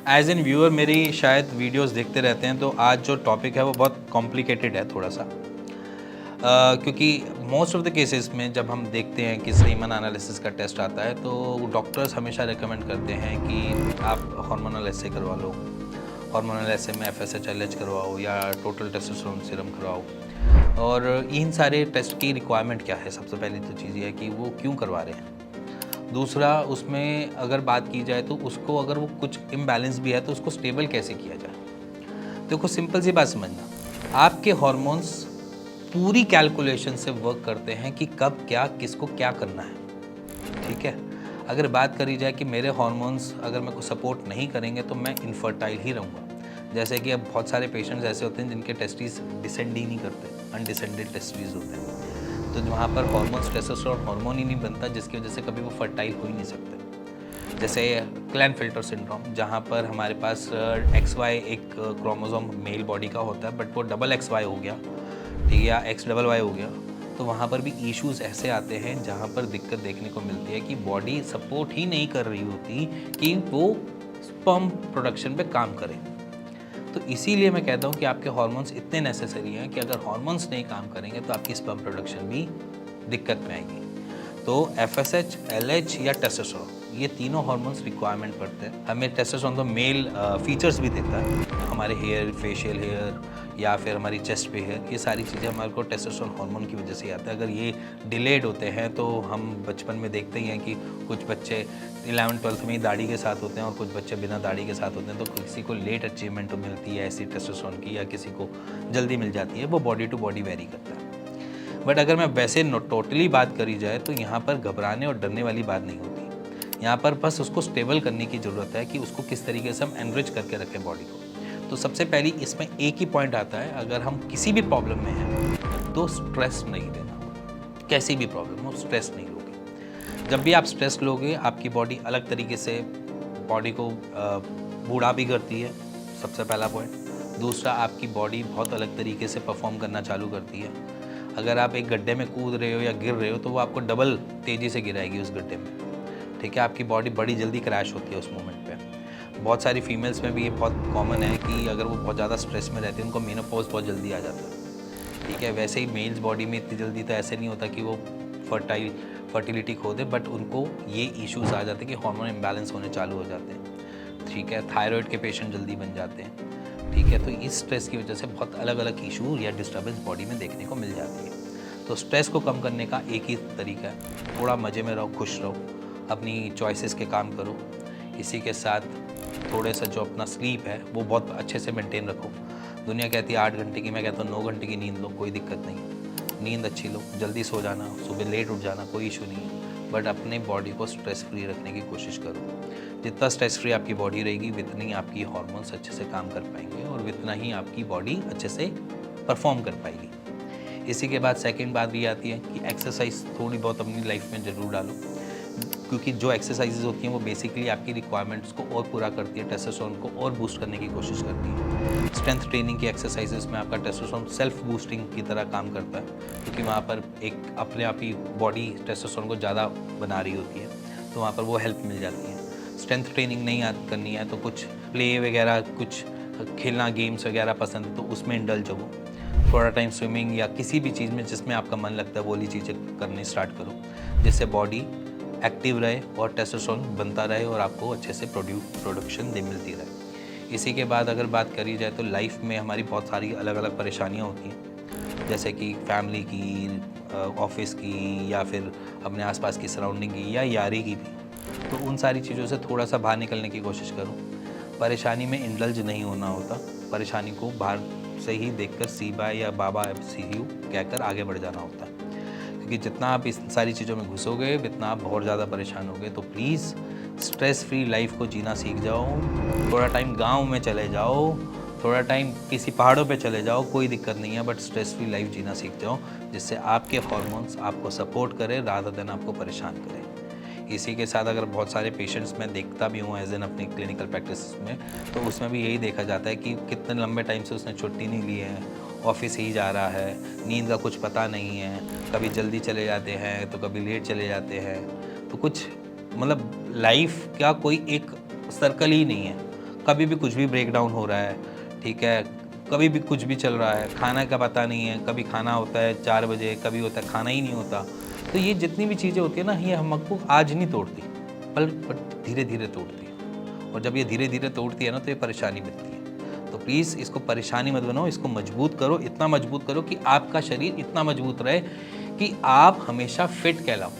As an viewer मेरी शायद videos देखते रहते हैं, तो आज जो टॉपिक है वो बहुत कॉम्प्लिकेटेड है थोड़ा सा। क्योंकि मोस्ट ऑफ द केसेस में जब हम देखते हैं कि सीमन एनालिसिस का टेस्ट आता है तो डॉक्टर्स हमेशा रेकमेंड करते हैं कि आप हार्मोनल एसे करवा लो, हार्मोनल एसे में FSH LH करवाओ या टोटल टेस्टोस्टेरोन सीरम करवाओ। और इन सारे टेस्ट की रिक्वायरमेंट क्या है? सबसे पहली तो चीज़ ये है कि वो क्यों करवा रहे हैं। दूसरा, उसमें अगर बात की जाए तो उसको अगर वो कुछ इम्बैलेंस भी है तो उसको स्टेबल कैसे किया जाए। देखो सिंपल सी बात समझना, आपके हॉर्मोन्स पूरी कैलकुलेशन से वर्क करते हैं कि कब क्या किसको क्या करना है, ठीक है। अगर बात करी जाए कि मेरे हॉर्मोन्स अगर मेरे को सपोर्ट नहीं करेंगे तो मैं इनफर्टाइल ही रहूँगा। जैसे कि अब बहुत सारे पेशेंट्स ऐसे होते हैं जिनके टेस्टिस डिसेंड ही नहीं करते, अनडिसेंडेड टेस्टिस होते हैं। तो वहाँ पर हार्मोन्स टेस्टोस्टेरोन हार्मोन ही नहीं बनता, जिसकी वजह से कभी वो फर्टाइल हो ही नहीं सकते। जैसे क्लैनफिल्टर सिंड्रोम, जहाँ पर हमारे पास XY एक क्रोमोसोम मेल बॉडी का होता है बट वो XXY हो गया, ठीक है, या XYY हो गया। तो वहाँ पर भी इश्यूज ऐसे आते हैं जहाँ पर दिक्कत देखने को मिलती है कि बॉडी सपोर्ट ही नहीं कर रही होती कि वो स्पर्म प्रोडक्शन पे काम करे। तो इसीलिए मैं कहता हूँ कि आपके हार्मोन्स इतने नेसेसरी हैं कि अगर हार्मोन्स नहीं काम करेंगे तो आपकी स्पर्म प्रोडक्शन भी दिक्कत में आएगी। तो FSH, LH या टेस्टोस्टेरोन, ये तीनों हार्मोन्स रिक्वायरमेंट पड़ते हैं। हमें टेस्टोस्टेरोन तो मेल फीचर्स भी देता है, हमारे हेयर, फेशियल हेयर या फिर हमारी चेस्ट पे हेयर, ये सारी चीज़ें हमारे को टेस्टोस्टेरोन हार्मोन की वजह से ही आता है। अगर ये डिलेड होते हैं तो हम बचपन में देखते ही हैं कि कुछ बच्चे 11th-12th में ही दाढ़ी के साथ होते हैं और कुछ बच्चे बिना दाढ़ी के साथ होते हैं। तो किसी को लेट अचीवमेंट मिलती है ऐसी टेस्टोस्टेरोन की, या किसी को जल्दी मिल जाती है, वो बॉडी टू बॉडी वेरी करता है। बट अगर मैं वैसे टोटली बात करी जाए तो यहाँ पर घबराने और डरने वाली बात नहीं होती। यहाँ पर बस उसको स्टेबल करने की ज़रूरत है कि उसको किस तरीके से हम एनरिच करके रखें बॉडी को। तो सबसे पहली इसमें एक ही पॉइंट आता है, अगर हम किसी भी प्रॉब्लम में हैं तो स्ट्रेस नहीं लेना। कैसी भी प्रॉब्लम हो, स्ट्रेस नहीं लोगे। जब भी आप स्ट्रेस लोगे आपकी बॉडी अलग तरीके से बॉडी को बूढ़ा भी करती है, सबसे पहला पॉइंट। दूसरा, आपकी बॉडी बहुत अलग तरीके से परफॉर्म करना चालू करती है। अगर आप एक गड्ढे में कूद रहे हो या गिर रहे हो तो वो आपको डबल तेज़ी से गिराएगी उस गड्ढे में, ठीक है। आपकी बॉडी बड़ी जल्दी क्रैश होती है उस मोमेंट पे। बहुत सारी फीमेल्स में भी ये बहुत कॉमन है कि अगर वो बहुत ज़्यादा स्ट्रेस में रहती है उनको मेनोपॉज बहुत जल्दी आ जाता है, ठीक है। वैसे ही मेल्स बॉडी में इतनी जल्दी तो ऐसे नहीं होता कि वो फर्टिलिटी खो दे, बट उनको ये इश्यूज़ आ जाते हैं कि हार्मोन इम्बैलेंस होने चालू हो जाते हैं, ठीक है। थायराइड के पेशेंट जल्दी बन जाते हैं, ठीक है। तो इस स्ट्रेस की वजह से बहुत अलग अलग इशू या डिस्टर्बेंस बॉडी में देखने को मिल जाती है। तो स्ट्रेस को कम करने का एक ही तरीका है, थोड़ा मज़े में रहो, खुश रहो, अपनी चॉइसेस के काम करो। इसी के साथ थोड़े सा जो अपना स्लीप है वो बहुत अच्छे से मेंटेन रखो। दुनिया कहती है 8 घंटे की, मैं कहता हूँ 9 घंटे की नींद लो, कोई दिक्कत नहीं। नींद अच्छी लो, जल्दी सो जाना, सुबह लेट उठ जाना, कोई इशू नहीं है। बट अपने बॉडी को स्ट्रेस फ्री रखने की कोशिश करो। जितना स्ट्रेस फ्री आपकी बॉडी रहेगी उतनी आपकी हार्मोन्स अच्छे से काम कर पाएंगे और उतना ही आपकी बॉडी अच्छे से परफॉर्म कर पाएगी। इसी के बाद सेकंड बात ये आती है कि एक्सरसाइज थोड़ी बहुत अपनी लाइफ में ज़रूर डालो, क्योंकि जो एक्सरसाइजेज होती हैं वो बेसिकली आपकी रिक्वायरमेंट्स को और पूरा करती है, टेस्टोस्टेरोन को और बूस्ट करने की कोशिश करती है। स्ट्रेंथ ट्रेनिंग की एक्सरसाइजेज में आपका टेस्टोस्टेरोन सेल्फ बूस्टिंग की तरह काम करता है, क्योंकि वहाँ पर एक अपने आप ही बॉडी टेस्टोस्टेरोन को ज़्यादा बना रही होती है, तो वहाँ पर वो हेल्प मिल जाती है। स्ट्रेंथ ट्रेनिंग नहीं याद करनी है तो कुछ प्ले वगैरह, कुछ खेलना, गेम्स वगैरह पसंद है तो उसमें इंडल्ज हो। थोड़ा टाइम स्विमिंग या किसी भी चीज़ में जिसमें आपका मन लगता है वो वाली चीज़ें करनी स्टार्ट करो, जिससे बॉडी एक्टिव रहे और टेस्टोस्टेरोन बनता रहे और आपको अच्छे से प्रोडक्शन दे मिलती रहे। इसी के बाद अगर बात करी जाए तो लाइफ में हमारी बहुत सारी अलग अलग परेशानियाँ होती हैं, जैसे कि फैमिली की, ऑफिस की, या फिर अपने आसपास की सराउंडिंग की, या यारी की भी। तो उन सारी चीज़ों से थोड़ा सा बाहर निकलने की कोशिश करो। परेशानी में इंडल्ज नहीं होना होता, परेशानी को बाहर से ही देखकर सी बाय या बाबा सी यू कहकर आगे बढ़ जाना होता है, क्योंकि जितना आप इस सारी चीज़ों में घुसोगे उतना आप बहुत ज़्यादा परेशान होगे। तो प्लीज़ स्ट्रेस फ्री लाइफ को जीना सीख जाओ। थोड़ा टाइम गांव में चले जाओ, थोड़ा टाइम किसी पहाड़ों पे चले जाओ, कोई दिक्कत नहीं है, बट स्ट्रेस फ्री लाइफ जीना सीख जाओ, जिससे आपके हार्मोन्स आपको सपोर्ट करें रादर देन आपको परेशान करें। इसी के साथ अगर बहुत सारे पेशेंट्स मैं देखता भी हूँ एज एन अपनी क्लिनिकल प्रैक्टिस में, तो उसमें भी यही देखा जाता है कि कितने लंबे टाइम से उसने छुट्टी नहीं ली है, ऑफिस ही जा रहा है, नींद का कुछ पता नहीं है, कभी जल्दी चले जाते हैं तो कभी लेट चले जाते हैं। तो कुछ मतलब लाइफ का कोई एक सर्कल ही नहीं है, कभी भी कुछ भी ब्रेक डाउन हो रहा है, ठीक है, कभी भी कुछ भी चल रहा है, खाना का पता नहीं है, कभी खाना होता है 4 बजे, कभी होता है खाना ही नहीं होता। तो ये जितनी भी चीज़ें होती है ना, ये हमको आज नहीं तोड़ती, पर धीरे धीरे तोड़ती है। और जब ये धीरे धीरे तोड़ती है ना, तो ये परेशानी बनती है। तो प्लीज़ इसको परेशानी मत बनाओ, इसको मजबूत करो, इतना मजबूत करो कि आपका शरीर इतना मजबूत रहे कि आप हमेशा फिट कहलाओ,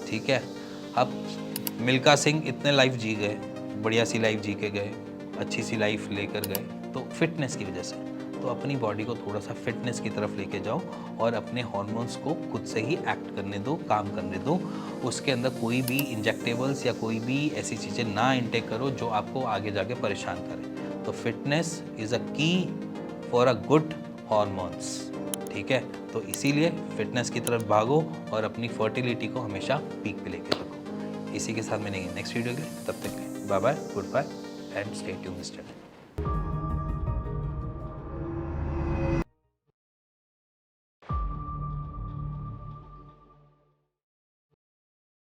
ठीक है। अब मिल्खा सिंह इतने लाइफ जी गए, बढ़िया सी लाइफ जी के गए, अच्छी सी लाइफ लेकर गए, तो फिटनेस की वजह से। तो अपनी बॉडी को थोड़ा सा फिटनेस की तरफ लेके जाओ और अपने हार्मोन्स को खुद से ही एक्ट करने दो, काम करने दो। उसके अंदर कोई भी इंजेक्टेबल्स या कोई भी ऐसी चीज़ें ना इनटेक करो जो आपको आगे जाके परेशान करे। तो फिटनेस इज़ अ की फॉर अ गुड हार्मोन्स, ठीक है। तो इसीलिए फिटनेस की तरफ भागो और अपनी फर्टिलिटी को हमेशा पीक पे लेके रखो। इसी के साथ मिलेंगे नेक्स्ट वीडियो के लिए, तब तक के लिए bye bye, good bye and stay tuned this channel.